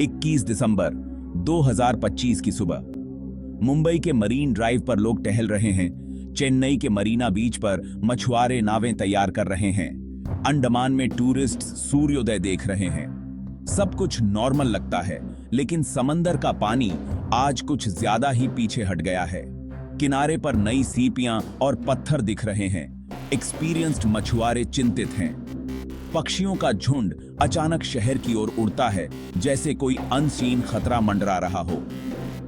21 दिसंबर 2025 की सुबह मुंबई के मरीन ड्राइव पर लोग टहल रहे हैं। चेन्नई के मरीना बीच पर मछुआरे नावें तैयार कर रहे हैं। अंडमान में टूरिस्ट सूर्योदय देख रहे हैं। सब कुछ नॉर्मल लगता है, लेकिन समंदर का पानी आज कुछ ज्यादा ही पीछे हट गया है। किनारे पर नई सीपियां और पत्थर दिख रहे हैं। एक्सपीरियंस्ड मछुआरे चिंतित हैं। पक्षियों का झुंड अचानक शहर की ओर उड़ता है, जैसे कोई अनसीन खतरा मंडरा रहा हो।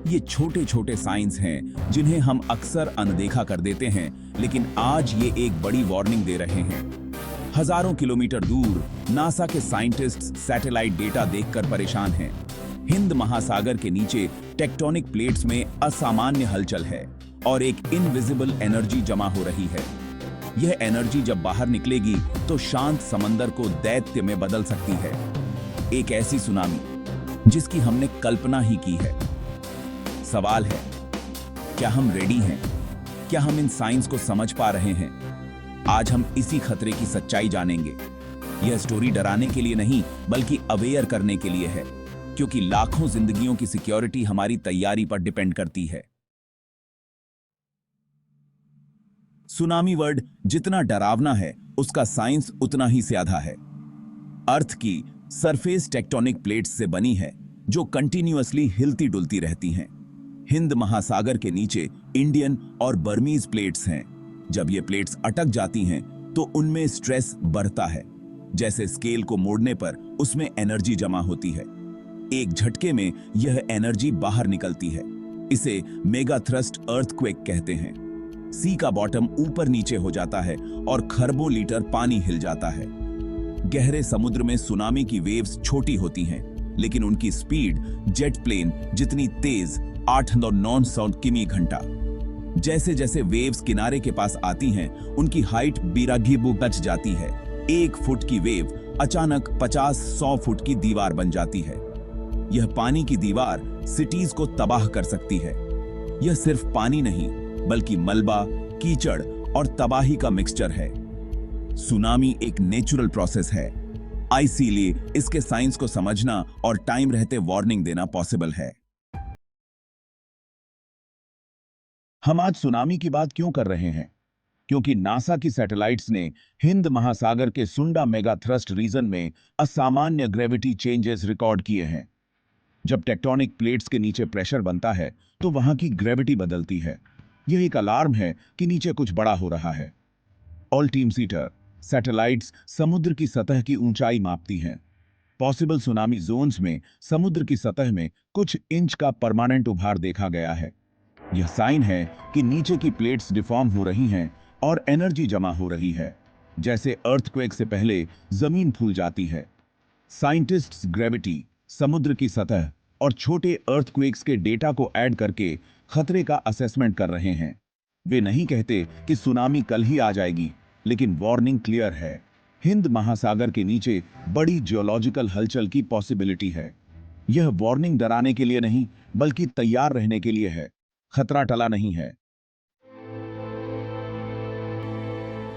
ये छोटे छोटे साइंस हैं जिन्हें हम अक्सर अनदेखा कर देते हैं, लेकिन आज ये एक बड़ी वार्निंग दे रहे हैं। हजारों किलोमीटर दूर नासा के साइंटिस्ट्स सैटेलाइट डेटा देखकर परेशान हैं। हिंद महासागर के नीचे टेक्टोनिक प्लेट्स में असामान्य हलचल है और एक इनविजिबल एनर्जी जमा हो रही है। यह एनर्जी जब बाहर निकलेगी तो शांत समंदर को दैत्य में बदल सकती है। एक ऐसी सुनामी जिसकी हमने कल्पना ही की है। सवाल है, क्या हम रेडी हैं? क्या हम इन साइंस को समझ पा रहे हैं? आज हम इसी खतरे की सच्चाई जानेंगे। यह स्टोरी डराने के लिए नहीं, बल्कि अवेयर करने के लिए है, क्योंकि लाखों जिंदगियों की सिक्योरिटी हमारी तैयारी पर डिपेंड करती है। सुनामी वर्ड जितना डरावना है, उसका साइंस उतना ही ज्यादा है। अर्थ की सरफेस टेक्टोनिक प्लेट्स से बनी है, जो कंटिन्यूअसली हिलती डुलती रहती हैं। हिंद महासागर के नीचे इंडियन और बर्मीज प्लेट्स हैं। जब ये प्लेट्स अटक जाती हैं, तो उनमें स्ट्रेस बढ़ता है। जैसे स्केल को मोड़ने पर उसमें एनर्जी जमा होती है। एक झटके में यह एनर्जी बाहर निकलती है। इसे मेगा थ्रस्ट अर्थक्वेक कहते हैं। सी का बॉटम ऊपर नीचे हो जाता है और खरबों लीटर पानी हिल जाता है। गहरे समुद्र में सुनामी की वेव्स छोटी होती हैं, लेकिन उनकी स्पीड जेट प्लेन जितनी तेज, 800-900 किमी घंटा। जैसे जैसे वेव्स किनारे के पास आती हैं, उनकी हाइट बिरागीबू बच जाती है। 1 फुट की वेव अचानक 50-100 फुट की दीवार बन जाती है। यह पानी की दीवार सिटीज को तबाह कर सकती है। यह सिर्फ पानी नहीं, बल्कि मलबा, कीचड़ और तबाही का मिक्सचर है। सुनामी एक नेचुरल प्रोसेस है, इसीलिए इसके साइंस को समझना और टाइम रहते वार्निंग देना पॉसिबल है। हम आज सुनामी की बात क्यों कर रहे हैं? क्योंकि नासा की सैटेलाइट्स ने हिंद महासागर के सुंडा मेगा थ्रस्ट रीजन में असामान्य ग्रेविटी चेंजेस रिकॉर्ड किए हैं। जब टेक्टोनिक प्लेट्स के नीचे प्रेशर बनता है, तो वहां की ग्रेविटी बदलती है। यह एक अलार्म है कि नीचे कुछ बड़ा हो रहा है। ऑल टीम सीटर सैटेलाइट्स समुद्र की सतह की ऊंचाई मापती हैं। पॉसिबल सुनामी जोन्स में समुद्र की सतह में कुछ इंच का परमानेंट उभार देखा गया है। यह साइन है कि नीचे की प्लेट्स डिफॉर्म हो रही हैं और एनर्जी जमा हो रही है। जैसे अर्थक्वेक से पहले जमीन फूल जाती है। साइंटिस्ट्स ग्रेविटी, समुद्र की सतह और छोटे अर्थक्वेक्स के डेटा को ऐड करके खतरे का असेसमेंट कर रहे हैं। वे नहीं कहते कि सुनामी कल ही आ जाएगी, लेकिन वार्निंग क्लियर है। हिंद महासागर के नीचे बड़ी जियोलॉजिकल हलचल की पॉसिबिलिटी है। यह वार्निंग डराने के लिए नहीं, बल्कि तैयार रहने के लिए है। खतरा टला नहीं है।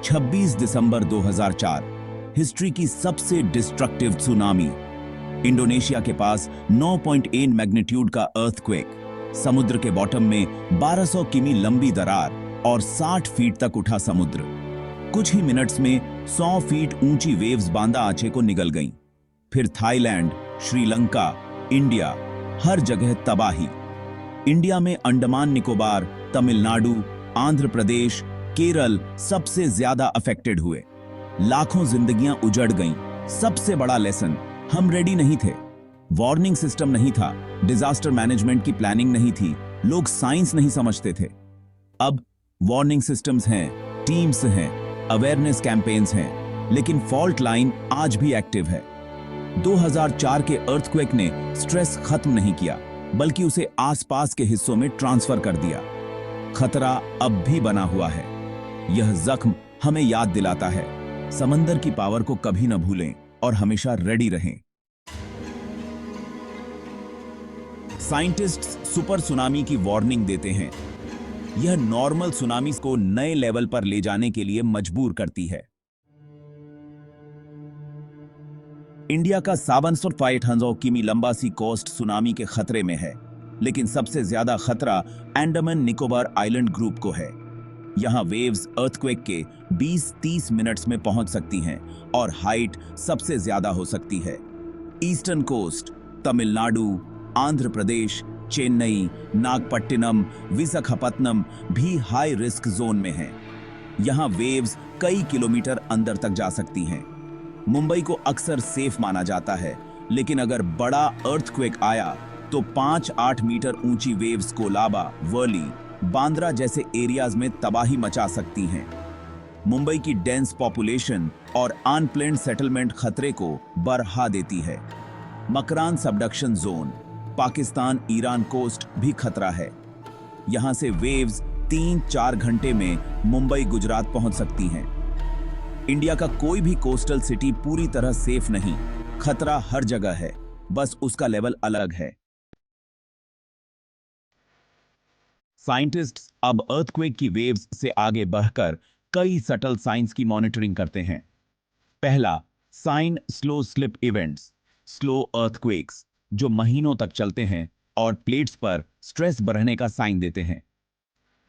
26 दिसंबर 2004, हिस्ट्री की सबसे डिस्ट्रक्टिव सुनामी। इंडोनेशिया के पास 9.8 मैग्नीट्यूड का अर्थक्वेक, समुद्र के बॉटम में 1200 किमी लंबी दरार और 60 फीट तक उठा समुद्र। कुछ ही मिनट्स में 100 फीट ऊंची वेव्स बांदा आंचे को निगल गईं। फिर थाईलैंड, श्रीलंका, इंडिया, हर जगह तबाही। इंडिया में अंडमान निकोबार, तमिलनाडु, आंध्र प्रदेश, केरल सबसे ज्यादा अफेक्टेड हुए। लाखों जिंदगियां उजड़ गईं। सबसे बड़ा लेसन, हम रेडी नहीं थे। वार्निंग सिस्टम नहीं था, डिजास्टर मैनेजमेंट की प्लानिंग नहीं थी, लोग साइंस नहीं समझते थे। अब वार्निंग सिस्टम्स हैं, टीम्स हैं, अवेयरनेस कैंपेन्स हैं, लेकिन फॉल्ट लाइन आज भी एक्टिव है। 2004 के अर्थक्वेक ने स्ट्रेस खत्म नहीं किया, बल्कि उसे आसपास के हिस्सों में ट्रांसफर कर दिया। खतरा अब भी बना हुआ है। यह जख्म हमें याद दिलाता है, समंदर की पावर को कभी न भूलें और हमेशा रेडी रहें। साइंटिस्ट्स सुपर सुनामी की वार्निंग देते हैं। यह नॉर्मल सुनामी को नए लेवल पर ले जाने के लिए मजबूर करती है। इंडिया का 7,500 किमी लंबा सी कोस्ट सुनामी के खतरे में है, लेकिन सबसे ज्यादा खतरा अंडमान निकोबार आइलैंड ग्रुप को है। यहाँ वेव्स अर्थक्वेक के 20-30 मिनट्स में पहुंच सकती हैं और हाइट सबसे ज्यादा हो सकती है। ईस्टर्न कोस्ट, तमिलनाडु, आंध्र प्रदेश, चेन्नई, नागपट्टिनम, विशाखापत्तनम भी हाई रिस्क जोन में हैं। यहाँ वेव्स कई किलोमीटर अंदर तक जा सकती हैं। मुंबई को अक्सर सेफ माना जाता है, लेकिन अगर बड़ा अर्थक्वेक आया तो 5-8 मीटर ऊंची वेव्स कोलाबा, वर्ली, बांद्रा जैसे एरियाज में तबाही मचा सकती हैं। मुंबई की डेंस पॉपुलेशन और अनप्लेन्ड सेटलमेंट खतरे को बढ़ा देती है। Makran subduction zone, Pakistan Iran coast भी खतरा है। यहां से वेव्स 3-4 घंटे में मुंबई गुजरात पहुंच सकती हैं। इंडिया का कोई भी कोस्टल सिटी पूरी तरह सेफ नहीं, खतरा हर जगह है, बस उसका लेवल अलग है। साइंटिस्ट्स अब अर्थक्वेक की वेव्स से आगे बढ़कर कई सटल साइंस की मॉनिटरिंग करते हैं। पहला sign, slow slip events, slow earthquakes, जो महीनों तक चलते हैं और प्लेट्स पर स्ट्रेस बढ़ने का साइन देते हैं।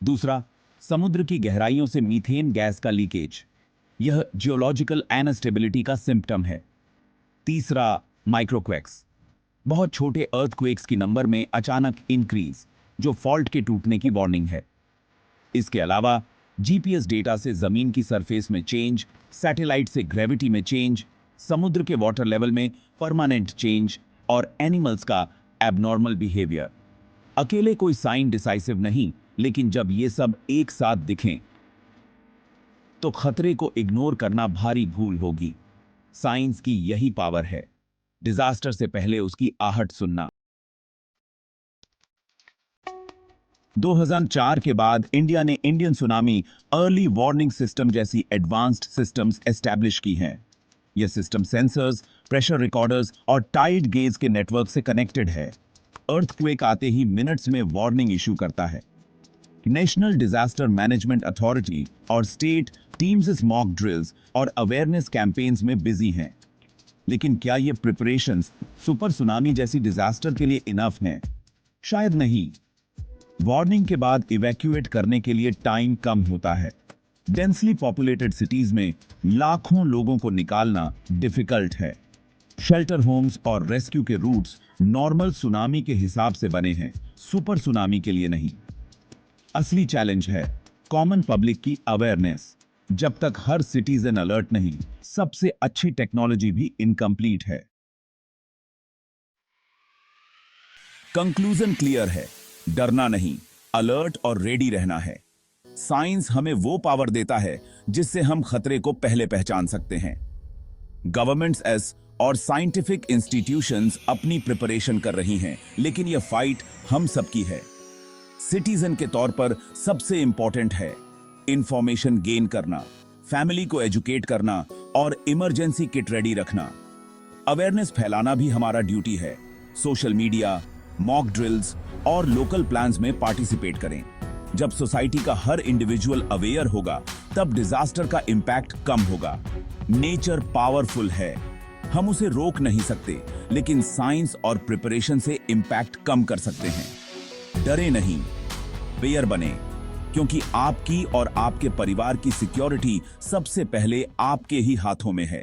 दूसरा, समुद्र की गहराइयों से मीथेन गैस का लीकेज, यह जियोलॉजिकल अनस्टेबिलिटी का सिम्टम है। तीसरा, माइक्रोक्वेक्स, बहुत छोटे अर्थक्वेक्स की नंबर में अचानक इंक्रीज, जो फॉल्ट के टूटने की वार्निंग है। इसके अलावा जीपीएस डेटा से जमीन की सरफेस में चेंज, सैटेलाइट से ग्रेविटी में चेंज, समुद्र के वाटर लेवल में परमानेंट चेंज और एनिमल्स का एबनॉर्मल बिहेवियर। अकेले कोई साइन डिसाइसिव नहीं, लेकिन जब ये सब एक साथ दिखें तो खतरे को इग्नोर करना भारी भूल होगी। साइंस की यही पावर है, डिजास्टर से पहले उसकी आहट सुनना। 2004 के बाद इंडिया ने Indian tsunami early warning system जैसी एडवांस्ड सिस्टम्स एस्टैब्लिश की हैं। यह सिस्टम सेंसर्स, प्रेशर रिकॉर्डर्स और टाइड गेज के नेटवर्क से कनेक्टेड है। अर्थक्वेक आते ही मिनट्स में वार्निंग इशू करता है। नेशनल डिजास्टर मैनेजमेंट अथॉरिटी और स्टेट टीम्स इस मॉक ड्रिल्स और अवेयरनेस कैंपेन्स में बिजी हैं। लेकिन क्या ये प्रिपरेशंस सुपर सुनामी जैसी डिजास्टर के लिए इनफ हैं? शायद नहीं। वार्निंग के बाद इवैक्यूएट करने के लिए टाइम कम होता है। डेंसली पॉपुलेटेड सिटीज में लाखों लोगों को निकालना डिफिकल्ट है। शेल्टर होम्स और रेस्क्यू के रूट्स नॉर्मल सुनामी के हिसाब से बने हैं, सुपर सुनामी के लिए नहीं। असली चैलेंज है कॉमन पब्लिक की अवेयरनेस। जब तक हर सिटीजन अलर्ट नहीं, सबसे अच्छी टेक्नोलॉजी भी इनकम्प्लीट है। कंक्लूजन क्लियर है, डरना नहीं, अलर्ट और रेडी रहना है। साइंस हमें वो पावर देता है जिससे हम खतरे को पहले पहचान सकते हैं। गवर्नमेंट्स एस और साइंटिफिक इंस्टीट्यूशंस अपनी प्रिपरेशन कर रही हैं, लेकिन यह फाइट हम सबकी है। सिटीजन के तौर पर सबसे इंपॉर्टेंट है इंफॉर्मेशन गेन करना, फैमिली को एजुकेट करना और इमरजेंसी किट रेडी रखना। अवेयरनेस फैलाना भी हमारा ड्यूटी है। सोशल मीडिया, मॉक ड्रिल्स और लोकल प्लान्स में पार्टिसिपेट करें। जब सोसाइटी का हर इंडिविजुअल अवेयर होगा, तब डिजास्टर का इंपैक्ट कम होगा। नेचर पावरफुल है, हम उसे रोक नहीं सकते, लेकिन साइंस और प्रिपरेशन से इंपैक्ट कम कर सकते हैं। डरे नहीं, अवेयर बने, क्योंकि आपकी और आपके परिवार की सिक्योरिटी सबसे पहले आपके ही हाथों में है।